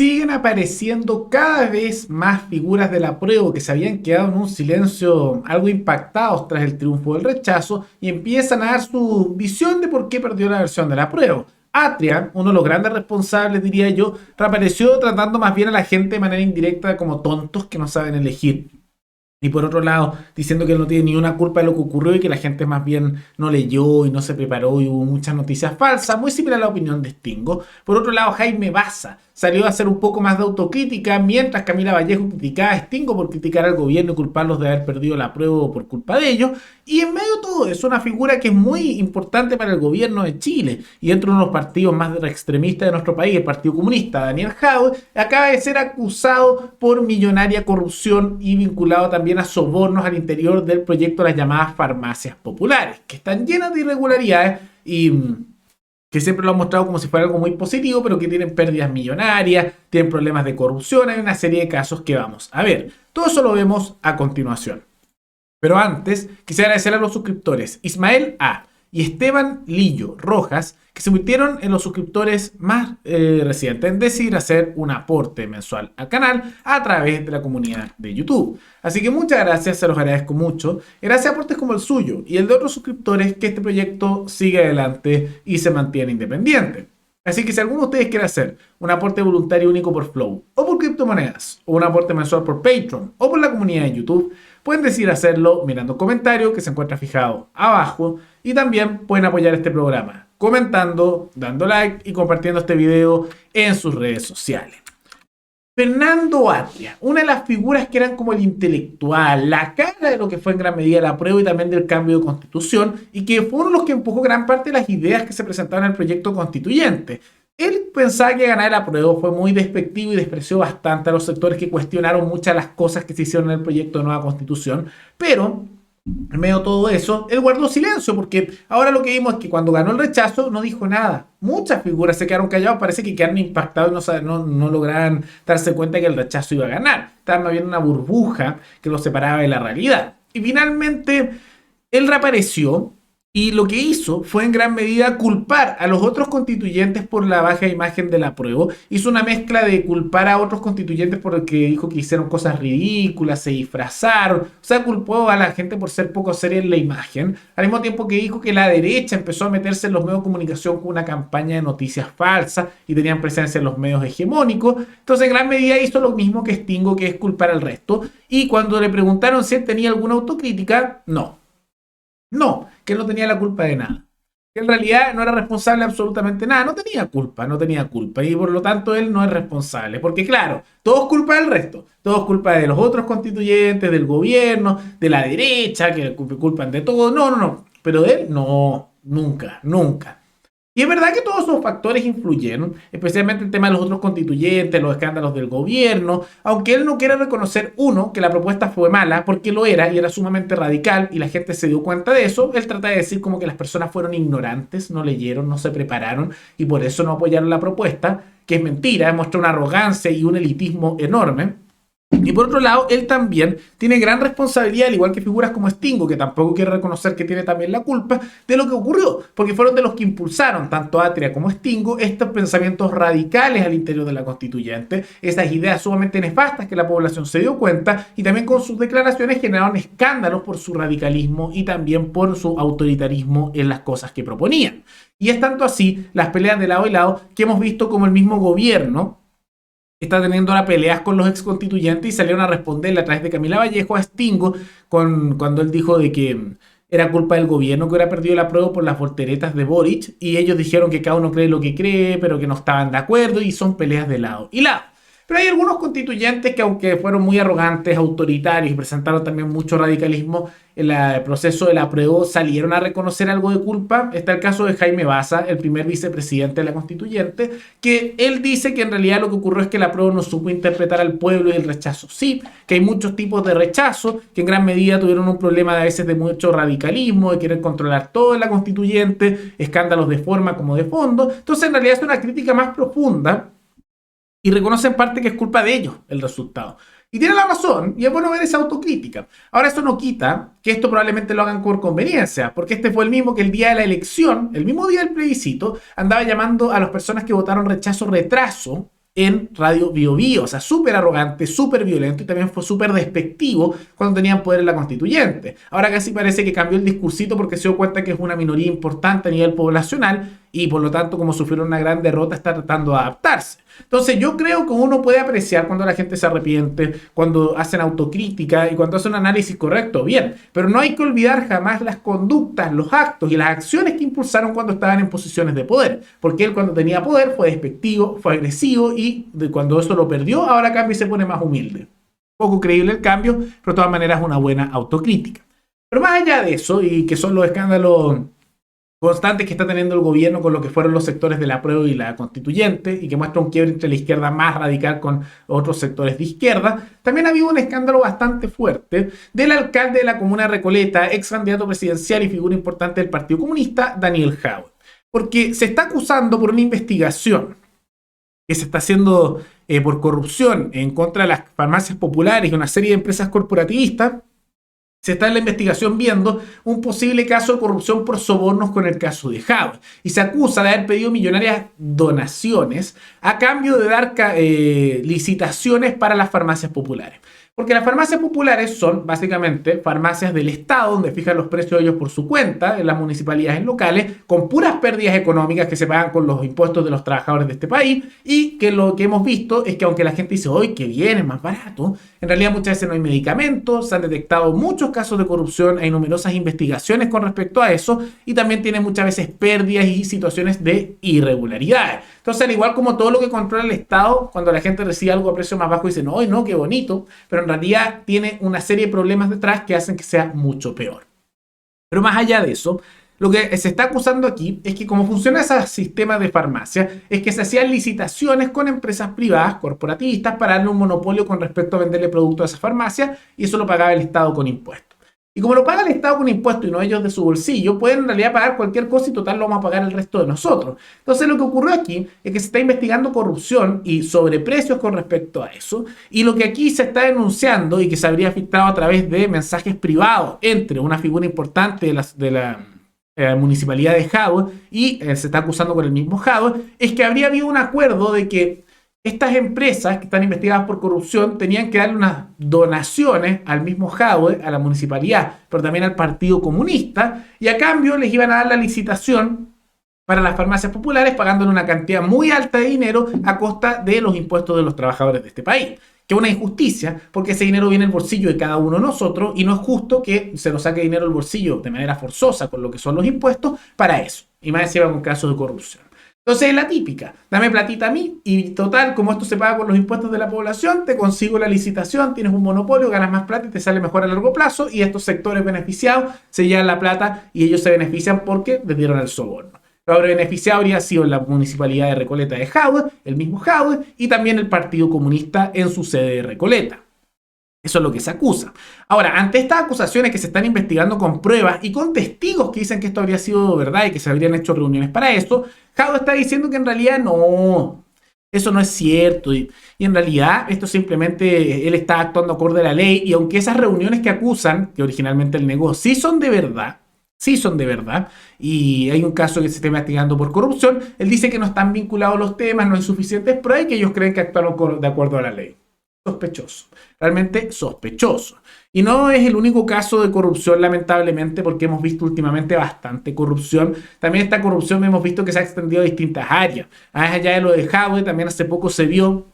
Siguen apareciendo cada vez más figuras del apruebo que se habían quedado en un silencio algo impactados tras el triunfo del rechazo y empiezan a dar su visión de por qué perdió la versión del apruebo. Atria, uno de los grandes responsables, diría yo, reapareció tratando más bien a la gente de manera indirecta como tontos que no saben elegir. Y por otro lado, diciendo que él no tiene ni una culpa de lo que ocurrió y que la gente más bien no leyó y no se preparó y hubo muchas noticias falsas, muy similar a la opinión de Stingo. Por otro lado, Jaime Baza salió a hacer un poco más de autocrítica, mientras Camila Vallejo criticaba a Stingo por criticar al gobierno y culparlos de haber perdido la prueba por culpa de ellos. Y en medio de todo eso, una figura que es muy importante para el gobierno de Chile y dentro de uno de los partidos más extremistas de nuestro país, el Partido Comunista, Daniel Jadwe, acaba de ser acusado por millonaria corrupción y vinculado también a sobornos al interior del proyecto de las llamadas farmacias populares, que están llenas de irregularidades y que siempre lo han mostrado como si fuera algo muy positivo, pero que tienen pérdidas millonarias, tienen problemas de corrupción, hay una serie de casos que vamos a ver. Todo eso lo vemos a continuación. Pero antes, quisiera agradecer a los suscriptores Ismael A. y Esteban Lillo Rojas, que se convirtieron en los suscriptores más recientes en decidir hacer un aporte mensual al canal a través de la comunidad de YouTube. Así que muchas gracias, se los agradezco mucho. Gracias a aportes como el suyo y el de otros suscriptores, que este proyecto siga adelante y se mantiene independiente. Así que si alguno de ustedes quiere hacer un aporte voluntario único por Flow, o por criptomonedas, o un aporte mensual por Patreon, o por la comunidad de YouTube, pueden decidir hacerlo mirando el comentario que se encuentra fijado abajo, y también pueden apoyar este programa comentando, dando like y compartiendo este video en sus redes sociales. Fernando Atria, una de las figuras que eran como el intelectual, la cara de lo que fue en gran medida la prueba y también del cambio de constitución, y que fue uno de los que empujó gran parte de las ideas que se presentaron en el proyecto constituyente. Él pensaba que ganar el apruebo, fue muy despectivo y despreció bastante a los sectores que cuestionaron muchas de las cosas que se hicieron en el proyecto de nueva constitución, pero en medio de todo eso, él guardó silencio, porque ahora lo que vimos es que cuando ganó el rechazo no dijo nada. Muchas figuras se quedaron callados, parece que quedaron impactados y no lograron darse cuenta que el rechazo iba a ganar. Estaba más bien una burbuja que los separaba de la realidad. Y finalmente, él reapareció. Y lo que hizo fue en gran medida culpar a los otros constituyentes por la baja imagen del apruebo. Hizo una mezcla de culpar a otros constituyentes porque dijo que hicieron cosas ridículas, se disfrazaron. O sea, culpó a la gente por ser poco seria en la imagen. Al mismo tiempo que dijo que la derecha empezó a meterse en los medios de comunicación con una campaña de noticias falsas y tenían presencia en los medios hegemónicos. Entonces, en gran medida hizo lo mismo que Stingo, que es culpar al resto. Y cuando le preguntaron si él tenía alguna autocrítica, no, que él no tenía la culpa de nada. Que en realidad no era responsable de absolutamente nada. No tenía culpa. Y por lo tanto él no es responsable. Porque claro, todo es culpa del resto. Todo es culpa de los otros constituyentes, del gobierno, de la derecha, que culpan de todo. No. Pero de él, no, nunca. Y es verdad que todos esos factores influyeron, especialmente el tema de los otros constituyentes, los escándalos del gobierno, aunque él no quiere reconocer, uno, que la propuesta fue mala, porque lo era y era sumamente radical y la gente se dio cuenta de eso. Él trata de decir como que las personas fueron ignorantes, no leyeron, no se prepararon y por eso no apoyaron la propuesta, que es mentira, muestra una arrogancia y un elitismo enorme. Y por otro lado, él también tiene gran responsabilidad, al igual que figuras como Stingo, que tampoco quiere reconocer que tiene también la culpa de lo que ocurrió, porque fueron de los que impulsaron, tanto Atria como Stingo, estos pensamientos radicales al interior de la constituyente, esas ideas sumamente nefastas que la población se dio cuenta, y también con sus declaraciones generaron escándalos por su radicalismo y también por su autoritarismo en las cosas que proponían. Y es tanto así las peleas de lado y lado que hemos visto como el mismo gobierno está teniendo ahora peleas con los ex constituyentes y salieron a responderle a través de Camila Vallejo a Stingo cuando él dijo de que era culpa del gobierno que hubiera perdido la prueba por las volteretas de Boric, y ellos dijeron que cada uno cree lo que cree, pero que no estaban de acuerdo, y son peleas de lado y lado. Pero hay algunos constituyentes que, aunque fueron muy arrogantes, autoritarios y presentaron también mucho radicalismo en el proceso del apruebo, salieron a reconocer algo de culpa. Está el caso de Jaime Baza, el primer vicepresidente de la constituyente, que él dice que en realidad lo que ocurrió es que el apruebo no supo interpretar al pueblo y el rechazo sí, que hay muchos tipos de rechazo, que en gran medida tuvieron un problema a veces de mucho radicalismo, de querer controlar todo en la constituyente, escándalos de forma como de fondo. Entonces en realidad es una crítica más profunda y reconoce en parte que es culpa de ellos el resultado. Y tiene la razón, y es bueno ver esa autocrítica. Ahora, eso no quita que esto probablemente lo hagan por conveniencia, porque este fue el mismo que el día de la elección, el mismo día del plebiscito, andaba llamando a las personas que votaron rechazo, en Radio Bio Bio, o sea, súper arrogante, súper violento y también fue súper despectivo cuando tenían poder en la constituyente. Ahora casi parece que cambió el discursito porque se dio cuenta que es una minoría importante a nivel poblacional y por lo tanto, como sufrieron una gran derrota, está tratando de adaptarse. Entonces yo creo que uno puede apreciar cuando la gente se arrepiente, cuando hacen autocrítica y cuando hacen un análisis correcto, bien, pero no hay que olvidar jamás las conductas, los actos y las acciones que impulsaron cuando estaban en posiciones de poder, porque él cuando tenía poder fue despectivo, fue agresivo y cuando eso lo perdió, ahora cambia y se pone más humilde. Poco creíble el cambio, pero de todas maneras es una buena autocrítica. Pero más allá de eso, y que son los escándalos constantes que está teniendo el gobierno con lo que fueron los sectores de la apruebo y la constituyente y que muestra un quiebre entre la izquierda más radical con otros sectores de izquierda, también ha habido un escándalo bastante fuerte del alcalde de la comuna de Recoleta, ex candidato presidencial y figura importante del Partido Comunista, Daniel Jadwe, porque se está acusando por una investigación que se está haciendo por corrupción en contra de las farmacias populares y una serie de empresas corporativistas. Se está en la investigación viendo un posible caso de corrupción por sobornos con el caso de Jadwe. Y se acusa de haber pedido millonarias donaciones a cambio de dar licitaciones para las farmacias populares. Porque las farmacias populares son básicamente farmacias del Estado donde fijan los precios ellos por su cuenta en las municipalidades locales con puras pérdidas económicas que se pagan con los impuestos de los trabajadores de este país y que lo que hemos visto es que aunque la gente dice hoy que bien, es más barato, en realidad muchas veces no hay medicamentos, se han detectado muchos casos de corrupción, hay numerosas investigaciones con respecto a eso y también tiene muchas veces pérdidas y situaciones de irregularidades. Entonces, al igual como todo lo que controla el Estado, cuando la gente recibe algo a precio más bajo dicen, ¡ay no, qué bonito! Pero en realidad tiene una serie de problemas detrás que hacen que sea mucho peor. Pero más allá de eso, lo que se está acusando aquí es que como funciona ese sistema de farmacia, es que se hacían licitaciones con empresas privadas, corporativistas, para darle un monopolio con respecto a venderle productos a esa farmacia y eso lo pagaba el Estado con impuestos. Y como lo paga el Estado con impuestos y no ellos de su bolsillo, pueden en realidad pagar cualquier cosa y total lo vamos a pagar el resto de nosotros. Entonces lo que ocurrió aquí es que se está investigando corrupción y sobreprecios con respecto a eso. Y lo que aquí se está denunciando y que se habría filtrado a través de mensajes privados entre una figura importante de la municipalidad de Jadwe y se está acusando con el mismo Jadwe, es que habría habido un acuerdo de que estas empresas que están investigadas por corrupción tenían que darle unas donaciones al mismo Jadwe, a la municipalidad, pero también al Partido Comunista, y a cambio les iban a dar la licitación para las farmacias populares pagándole una cantidad muy alta de dinero a costa de los impuestos de los trabajadores de este país. Que es una injusticia, porque ese dinero viene del bolsillo de cada uno de nosotros y no es justo que se nos saque dinero del bolsillo de manera forzosa con lo que son los impuestos para eso. Y más encima con casos de corrupción. Entonces es la típica, dame platita a mí y total, como esto se paga con los impuestos de la población, te consigo la licitación, tienes un monopolio, ganas más plata y te sale mejor a largo plazo y estos sectores beneficiados se llevan la plata y ellos se benefician porque les dieron el soborno. Lo beneficiado habría sido la municipalidad de Recoleta de Jadwe, el mismo Jadwe y también el Partido Comunista en su sede de Recoleta. Eso es lo que se acusa. Ahora, ante estas acusaciones que se están investigando con pruebas y con testigos que dicen que esto habría sido verdad y que se habrían hecho reuniones para esto, Jadwe está diciendo que en realidad no, eso no es cierto y en realidad esto simplemente él está actuando acorde a la ley y aunque esas reuniones que acusan, que originalmente él negó, sí son de verdad y hay un caso que se está investigando por corrupción, él dice que no están vinculados los temas, no hay suficientes pruebas y que ellos creen que actuaron de acuerdo a la ley. Sospechoso, realmente sospechoso. Y no es el único caso de corrupción, lamentablemente, porque hemos visto últimamente bastante corrupción. También esta corrupción hemos visto que se ha extendido a distintas áreas. Más allá de lo de Jadwe, también hace poco se vio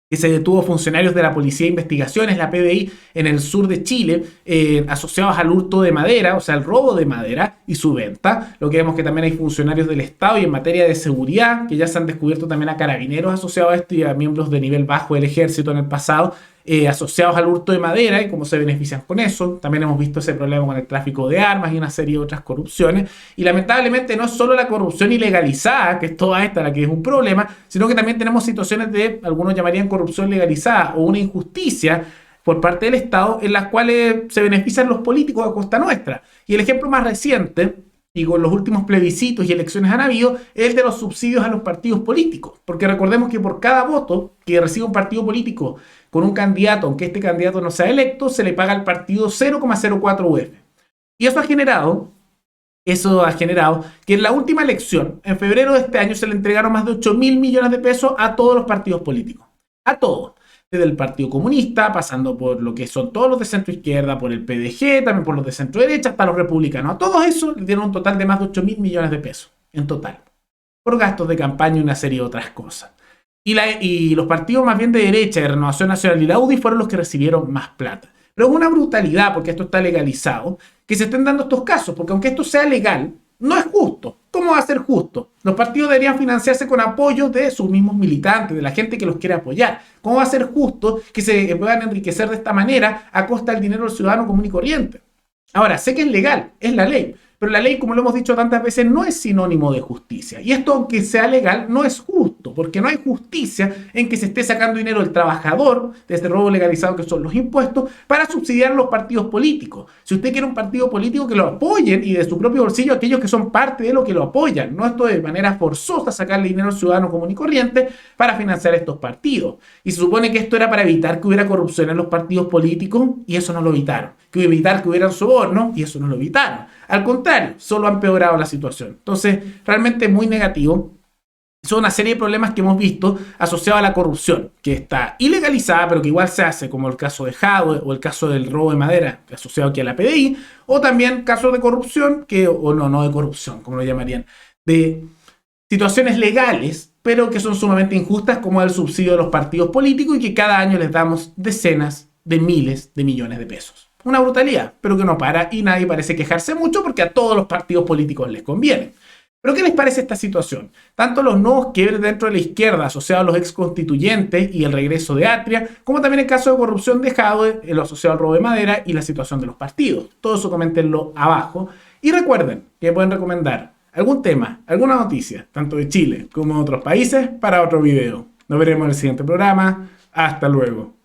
que se detuvo funcionarios de la Policía de Investigaciones, la PDI, en el sur de Chile, asociados al hurto de madera, o sea, el robo de madera y su venta. Lo que vemos que también hay funcionarios del Estado y en materia de seguridad, que ya se han descubierto también a carabineros asociados a esto y a miembros de nivel bajo del ejército en el pasado, asociados al hurto de madera y cómo se benefician con eso. También hemos visto ese problema con el tráfico de armas y una serie de otras corrupciones. Y lamentablemente no es solo la corrupción ilegalizada, que es toda esta la que es un problema, sino que también tenemos situaciones de, algunos llamarían corrupción legalizada o una injusticia por parte del Estado en las cuales se benefician los políticos a costa nuestra. Y el ejemplo más reciente, y con los últimos plebiscitos y elecciones han habido, es el de los subsidios a los partidos políticos. Porque recordemos que por cada voto que recibe un partido político con un candidato, aunque este candidato no sea electo, se le paga al partido 0,04 UF. Y eso ha generado Eso ha generado que en la última elección, en febrero de este año, se le entregaron más de 8.000 millones de pesos a todos los partidos políticos. A todos. Desde el Partido Comunista, pasando por lo que son todos los de centro izquierda, por el PDG, también por los de centro derecha, hasta los republicanos. A todos esos le dieron un total de más de 8.000 millones de pesos. En total. Por gastos de campaña y una serie de otras cosas. Y los partidos más bien de derecha, de Renovación Nacional y la UDI, fueron los que recibieron más plata. Pero es una brutalidad, porque esto está legalizado, que se estén dando estos casos, porque aunque esto sea legal, no es justo. ¿Cómo va a ser justo? Los partidos deberían financiarse con apoyo de sus mismos militantes, de la gente que los quiere apoyar. ¿Cómo va a ser justo que se puedan enriquecer de esta manera a costa del dinero del ciudadano común y corriente? Ahora, sé que es legal, es la ley, pero la ley, como lo hemos dicho tantas veces, no es sinónimo de justicia. Y esto, aunque sea legal, no es justo, porque no hay justicia en que se esté sacando dinero del trabajador, de este robo legalizado que son los impuestos, para subsidiar los partidos políticos. Si usted quiere un partido político, que lo apoyen y de su propio bolsillo aquellos que son parte de lo que lo apoyan. No esto de manera forzosa sacarle dinero al ciudadano común y corriente para financiar estos partidos. Y se supone que esto era para evitar que hubiera corrupción en los partidos políticos y eso no lo evitaron. Que evitar que hubieran soborno y eso no lo evitaron. Al contrario, solo han empeorado la situación. Entonces, realmente muy negativo. Son una serie de problemas que hemos visto asociados a la corrupción, que está ilegalizada, pero que igual se hace, como el caso de Jadwe o el caso del robo de madera, asociado aquí a la PDI, o también casos de corrupción, no de corrupción, como lo llamarían, de situaciones legales, pero que son sumamente injustas, como el subsidio de los partidos políticos y que cada año les damos decenas de miles de millones de pesos. Una brutalidad, pero que no para y nadie parece quejarse mucho porque a todos los partidos políticos les conviene. ¿Pero qué les parece esta situación? Tanto los nuevos quiebres dentro de la izquierda asociados a los ex constituyentes y el regreso de Atria, como también el caso de corrupción de Jadwe, lo asociado al robo de madera y la situación de los partidos. Todo eso coméntenlo abajo. Y recuerden que pueden recomendar algún tema, alguna noticia, tanto de Chile como de otros países, para otro video. Nos veremos en el siguiente programa. Hasta luego.